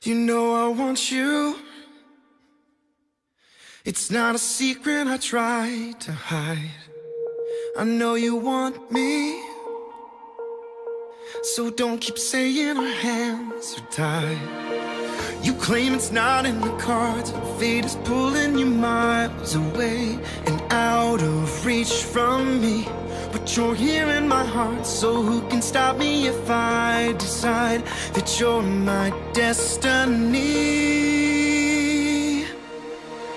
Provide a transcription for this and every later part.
You know I want you. It's not a secret I try to hide. I know you want me, so don't keep saying our hands are tied. You claim it's not in the cards, and fate is pulling you miles away and out of reach from me. But you're here in my heart, so who can stop me if I decide that you're my destiny?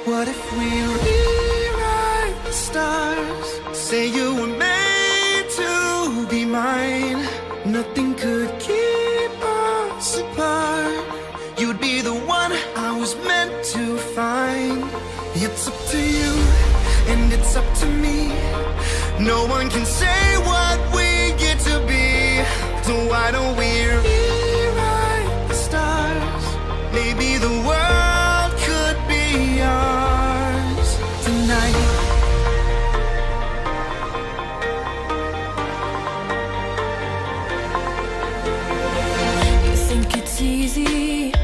What if we rewrite the stars? Say you were made to be mine. Nothing could keep us apart. You'd be the one I was meant to find. It's up to you, and it's up to me. No one can say what we get to be. So why don't we rewrite the stars? Maybe the world could be ours tonight. You think it's easy.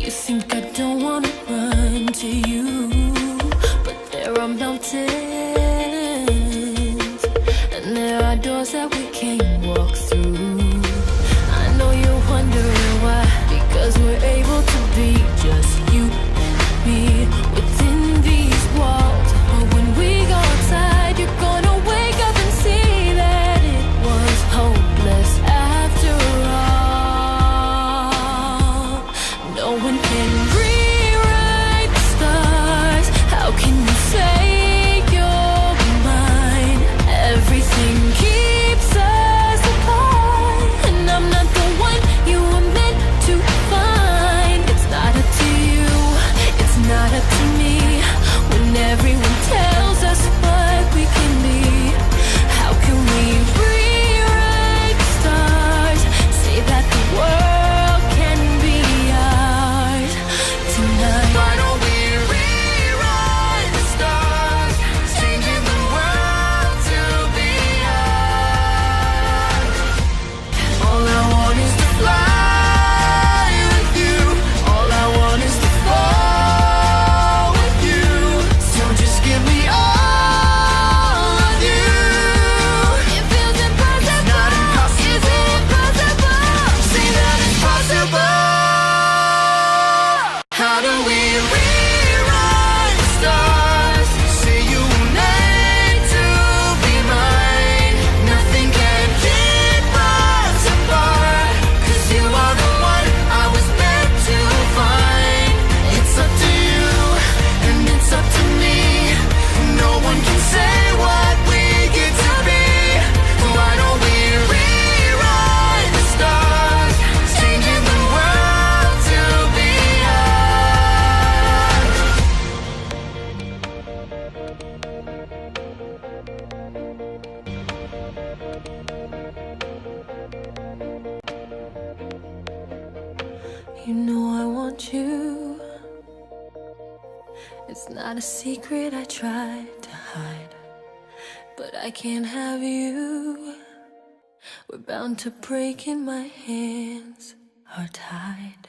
You think I don't wanna run to you, but there are mountains, and there are doors that we can't walk through. I know you're wondering why, because we're able to be just you and me within these walls. But when we go outside, you're gonna wake up and see that it was hopeless after all. No one can rewrite the stars. How can you say you're mine? Everything keeps us apart, and I'm not the one you were meant to find. It's not up to you, it's not up to me. When everyone tells us what we can be, how can we rewrite the stars? Say that the world can be ours tonight. Why don't we rewrite the stars? Changing the world to be ours. All I want is to fly with you. All I want is to fall with you. So just give me all of you. It feels impossible. It's not impossible. Is it impossible? Say that it's possible. How do we rewrite the stars? Say you were made to be mine. Nothing can keep us apart, 'cause you are the one I was meant to find. It's up to you, and it's up to me. No one can say what we get to be. Why don't we rewrite the stars? Changing the world to be ours. You know I want you. It's not a secret I tried to hide, but I can't have you. We're bound to break, and my hands are tied.